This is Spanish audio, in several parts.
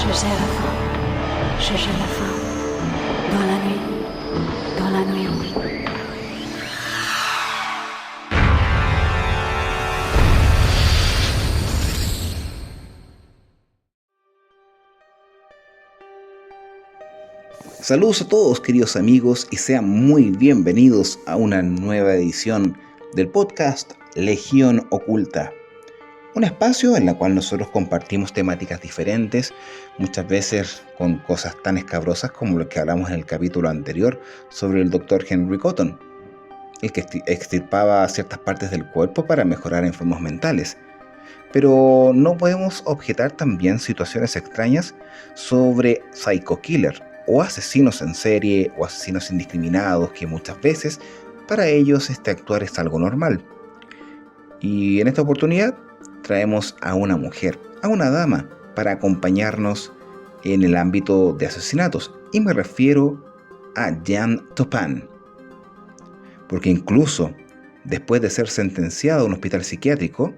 Je sais la fin, je sais la fin, dans la nuit, oui. Saludos a todos queridos amigos y sean muy bienvenidos a una nueva edición del podcast Legión Oculta. Un espacio en el cual nosotros compartimos temáticas diferentes, muchas veces con cosas tan escabrosas como lo que hablamos en el capítulo anterior sobre el Dr. Henry Cotton, el que extirpaba ciertas partes del cuerpo para mejorar enfermos mentales. Pero no podemos objetar también situaciones extrañas sobre psycho killer o asesinos en serie o asesinos indiscriminados que muchas veces para ellos este actuar es algo normal. Y en esta oportunidad traemos a una mujer, a una dama, para acompañarnos en el ámbito de asesinatos. Y me refiero a Jane Toppan. Porque incluso después de ser sentenciada a un hospital psiquiátrico,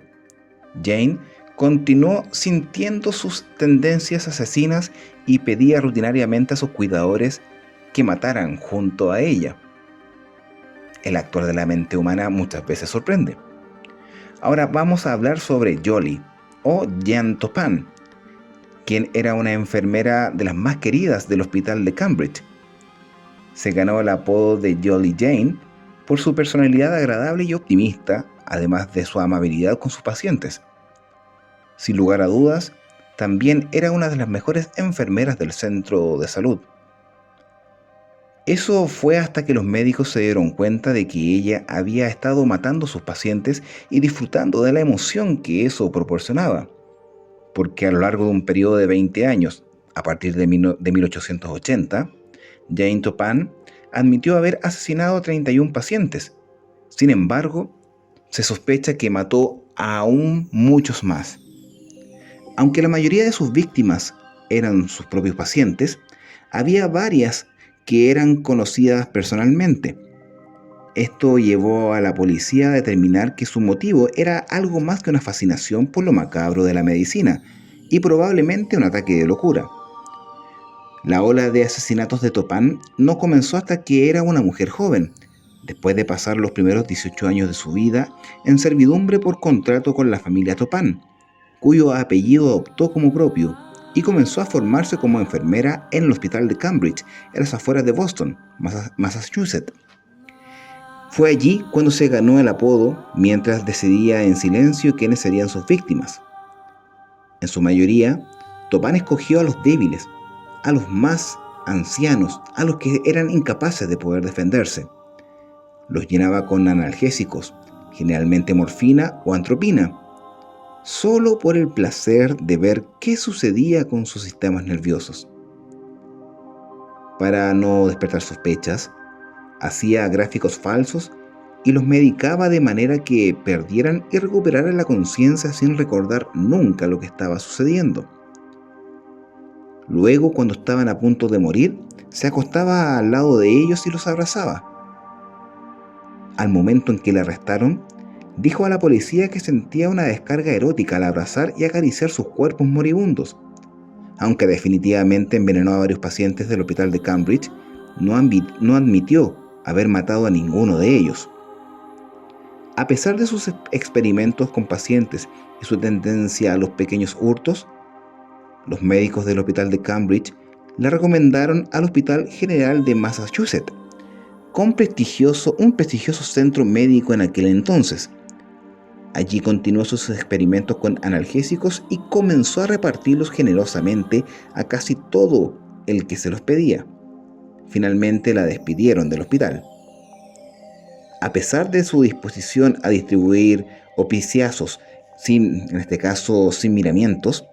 Jane continuó sintiendo sus tendencias asesinas y pedía rutinariamente a sus cuidadores que mataran junto a ella. El actuar de la mente humana muchas veces sorprende. Ahora vamos a hablar sobre Jolie, o Jane Toppan, quien era una enfermera de las más queridas del hospital de Cambridge. Se ganó el apodo de Jolly Jane por su personalidad agradable y optimista, además de su amabilidad con sus pacientes. Sin lugar a dudas, también era una de las mejores enfermeras del centro de salud. Eso fue hasta que los médicos se dieron cuenta de que ella había estado matando a sus pacientes y disfrutando de la emoción que eso proporcionaba. Porque a lo largo de un periodo de 20 años, a partir de 1880, Jane Toppan admitió haber asesinado a 31 pacientes. Sin embargo, se sospecha que mató a aún muchos más. Aunque la mayoría de sus víctimas eran sus propios pacientes, había varias que eran conocidas personalmente. Esto llevó a la policía a determinar que su motivo era algo más que una fascinación por lo macabro de la medicina y probablemente un ataque de locura. La ola de asesinatos de Toppan no comenzó hasta que era una mujer joven, después de pasar los primeros 18 años de su vida en servidumbre por contrato con la familia Toppan, cuyo apellido adoptó como propio, y comenzó a formarse como enfermera en el hospital de Cambridge, en las afueras de Boston, Massachusetts. Fue allí cuando se ganó el apodo, mientras decidía en silencio quiénes serían sus víctimas. En su mayoría, Toppan escogió a los débiles, a los más ancianos, a los que eran incapaces de poder defenderse. Los llenaba con analgésicos, generalmente morfina o atropina, solo por el placer de ver qué sucedía con sus sistemas nerviosos. Para no despertar sospechas, hacía gráficos falsos y los medicaba de manera que perdieran y recuperaran la conciencia sin recordar nunca lo que estaba sucediendo. Luego, cuando estaban a punto de morir, se acostaba al lado de ellos y los abrazaba. Al momento en que le arrestaron, dijo a la policía que sentía una descarga erótica al abrazar y acariciar sus cuerpos moribundos. Aunque definitivamente envenenó a varios pacientes del hospital de Cambridge, no admitió haber matado a ninguno de ellos. A pesar de sus experimentos con pacientes y su tendencia a los pequeños hurtos, los médicos del hospital de Cambridge le recomendaron al Hospital General de Massachusetts, un prestigioso centro médico en aquel entonces. Allí continuó sus experimentos con analgésicos y comenzó a repartirlos generosamente a casi todo el que se los pedía. finalmente la despidieron del hospital. A pesar de su disposición a distribuir opiáceos, en este caso sin miramientos,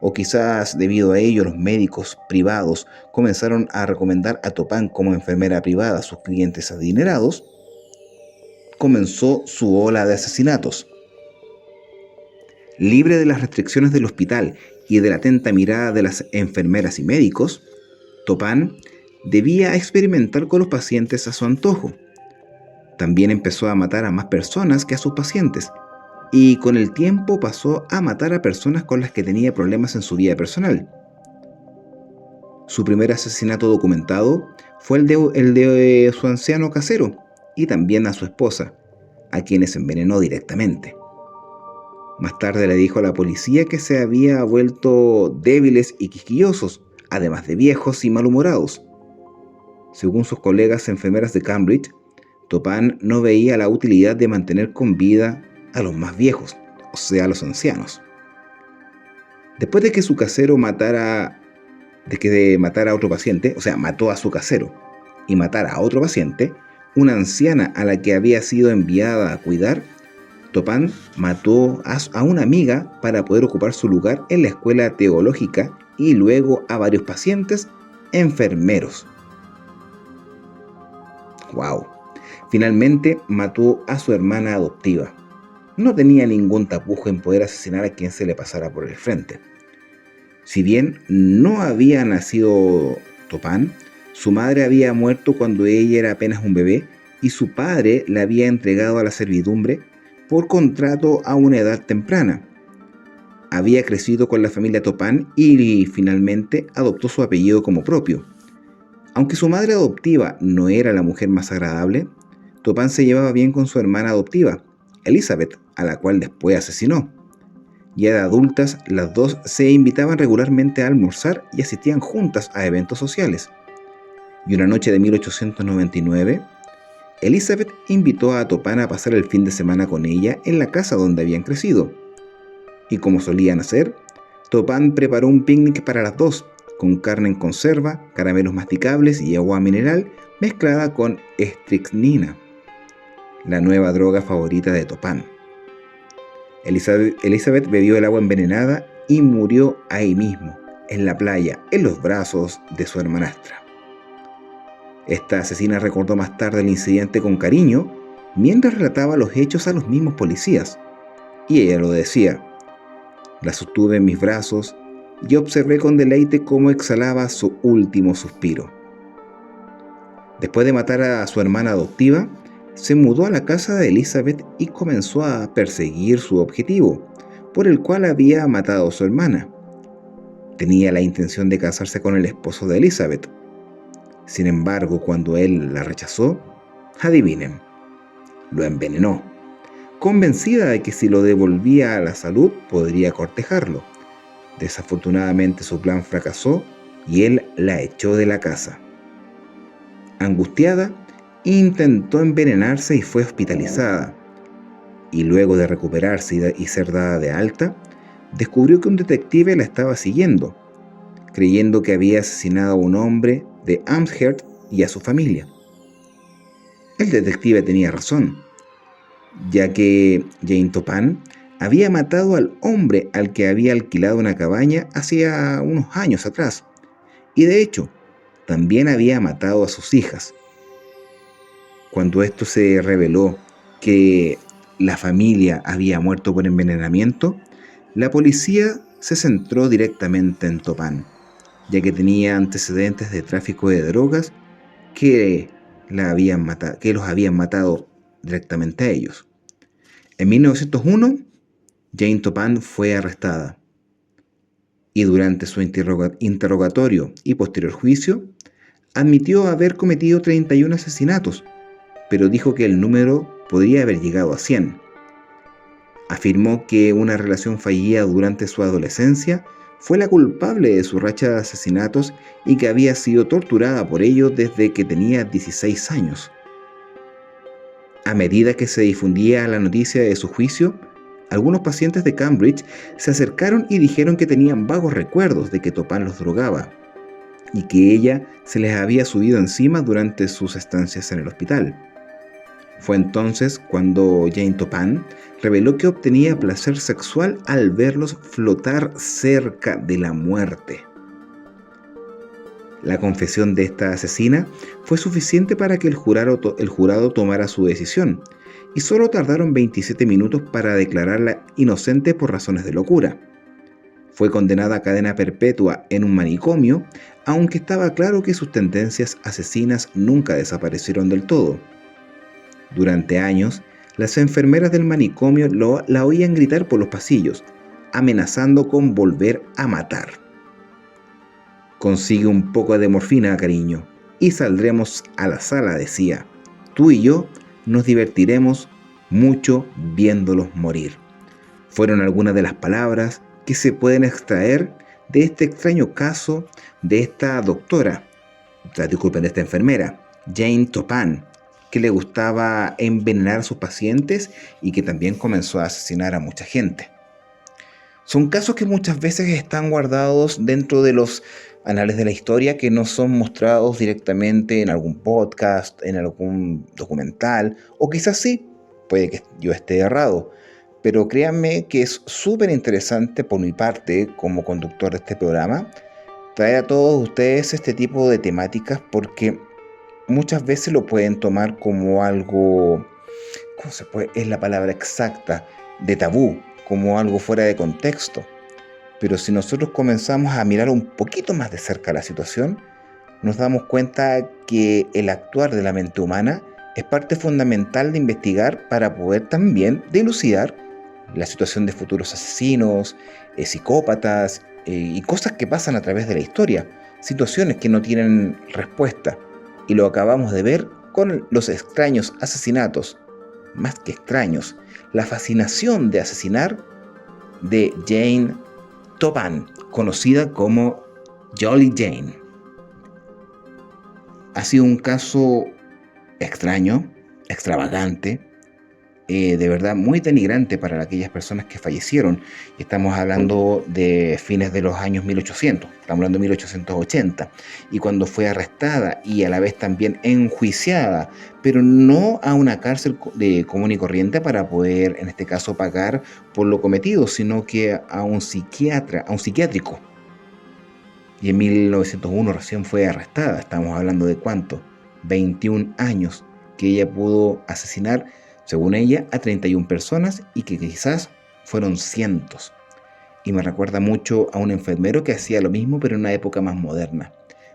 o quizás debido a ello los médicos privados comenzaron a recomendar a Topán como enfermera privada a sus clientes adinerados, comenzó su ola de asesinatos. Libre de las restricciones del hospital y de la atenta mirada de las enfermeras y médicos, Topán debía experimentar con los pacientes a su antojo. También empezó a matar a más personas que a sus pacientes, y con el tiempo pasó a matar a personas con las que tenía problemas en su vida personal. Su primer asesinato documentado fue el de su anciano casero y también a su esposa, a quienes envenenó directamente. Más tarde le dijo a la policía que se había vuelto débiles y quisquillosos, además de viejos y malhumorados. Según sus colegas enfermeras de Cambridge, Topán no veía la utilidad de mantener con vida a los más viejos, o sea, a los ancianos. Después de que su casero matara a otro paciente, o sea, mató a su casero y matara a otro paciente, una anciana a la que había sido enviada a cuidar, Topán mató a una amiga para poder ocupar su lugar en la escuela teológica y luego a varios pacientes enfermeros. ¡Wow! Finalmente mató a su hermana adoptiva. No tenía ningún tapujo en poder asesinar a quien se le pasara por el frente. Si bien no había nacido Topán, su madre había muerto cuando ella era apenas un bebé y su padre la había entregado a la servidumbre por contrato a una edad temprana. Había crecido con la familia Topán y finalmente adoptó su apellido como propio. Aunque su madre adoptiva no era la mujer más agradable, Topán se llevaba bien con su hermana adoptiva, Elizabeth, a la cual después asesinó. Ya de adultas, las dos se invitaban regularmente a almorzar y asistían juntas a eventos sociales. Y una noche de 1899, Elizabeth invitó a Topán a pasar el fin de semana con ella en la casa donde habían crecido. Y como solían hacer, Topán preparó un picnic para las dos, con carne en conserva, caramelos masticables y agua mineral mezclada con estricnina, la nueva droga favorita de Topán. Elizabeth bebió el agua envenenada y murió ahí mismo, en la playa, en los brazos de su hermanastra. Esta asesina recordó más tarde el incidente con cariño, mientras relataba los hechos a los mismos policías. Y ella lo decía: la sostuve en mis brazos y observé con deleite cómo exhalaba su último suspiro. Después de matar a su hermana adoptiva, se mudó a la casa de Elizabeth y comenzó a perseguir su objetivo, por el cual había matado a su hermana. Tenía la intención de casarse con el esposo de Elizabeth. Sin embargo, cuando él la rechazó, adivinen, lo envenenó, convencida de que si lo devolvía a la salud podría cortejarlo. Desafortunadamente su plan fracasó y él la echó de la casa. Angustiada, intentó envenenarse y fue hospitalizada. Y luego de recuperarse y ser dada de alta, descubrió que un detective la estaba siguiendo, creyendo que había asesinado a un hombre de Amherst y a su familia. El detective tenía razón, ya que Jane Topán había matado al hombre al que había alquilado una cabaña hacía unos años atrás, y de hecho, también había matado a sus hijas. Cuando esto se reveló que la familia había muerto por envenenamiento, la policía se centró directamente en Topán, ya que tenía antecedentes de tráfico de drogas que los habían matado directamente a ellos. En 1901, Jane Topán fue arrestada y durante su interrogatorio y posterior juicio, admitió haber cometido 31 asesinatos, pero dijo que el número podría haber llegado a 100. Afirmó que una relación fallida durante su adolescencia fue la culpable de su racha de asesinatos y que había sido torturada por ello desde que tenía 16 años. A medida que se difundía la noticia de su juicio, algunos pacientes de Cambridge se acercaron y dijeron que tenían vagos recuerdos de que Topán los drogaba. y que ella se les había subido encima durante sus estancias en el hospital. Fue entonces cuando Jane Toppan reveló que obtenía placer sexual al verlos flotar cerca de la muerte. La confesión de esta asesina fue suficiente para que el jurado tomara su decisión, y solo tardaron 27 minutos para declararla inocente por razones de locura. Fue condenada a cadena perpetua en un manicomio, aunque estaba claro que sus tendencias asesinas nunca desaparecieron del todo. Durante años, las enfermeras del manicomio la oían gritar por los pasillos, amenazando con volver a matar. Consigue un poco de morfina, cariño, y saldremos a la sala, decía. Tú y yo nos divertiremos mucho viéndolos morir. Fueron algunas de las palabras que se pueden extraer de este extraño caso de esta de esta enfermera, Jane Toppan, que le gustaba envenenar a sus pacientes y que también comenzó a asesinar a mucha gente. Son casos que muchas veces están guardados dentro de los anales de la historia, que no son mostrados directamente en algún podcast, en algún documental, o quizás sí, puede que yo esté errado, pero créanme que es súper interesante por mi parte como conductor de este programa traer a todos ustedes este tipo de temáticas, porque muchas veces lo pueden tomar como algo, es la palabra exacta, de tabú, como algo fuera de contexto. Pero si nosotros comenzamos a mirar un poquito más de cerca la situación, nos damos cuenta que el actuar de la mente humana es parte fundamental de investigar para poder también dilucidar la situación de futuros asesinos, psicópatas y cosas que pasan a través de la historia, situaciones que no tienen respuesta. Y lo acabamos de ver con los extraños asesinatos, más que extraños, la fascinación de asesinar de Jane Toppan, conocida como Jolly Jane. Ha sido un caso extraño, extravagante, de verdad muy denigrante para aquellas personas que fallecieron. Estamos hablando de fines de los años 1800, estamos hablando de 1880, y cuando fue arrestada y a la vez también enjuiciada, pero no a una cárcel común y corriente para poder, en este caso, pagar por lo cometido, sino que a un psiquiátrico. Y en 1901 recién fue arrestada. Estamos hablando de ¿cuánto? 21 años que ella pudo asesinar, según ella, a 31 personas, y que quizás fueron cientos. Y me recuerda mucho a un enfermero que hacía lo mismo, pero en una época más moderna.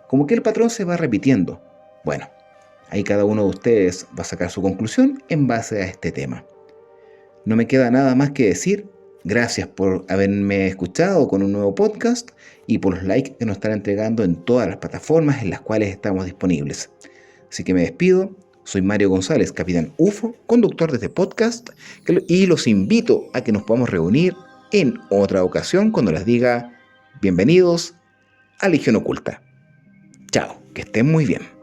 Como que el patrón se va repitiendo. Bueno, ahí cada uno de ustedes va a sacar su conclusión en base a este tema. No me queda nada más que decir. Gracias por haberme escuchado con un nuevo podcast y por los likes que nos están entregando en todas las plataformas en las cuales estamos disponibles. Así que me despido. Soy Mario González, Capitán UFO, conductor de este podcast, y los invito a que nos podamos reunir en otra ocasión cuando les diga bienvenidos a Legión Oculta. Chao, que estén muy bien.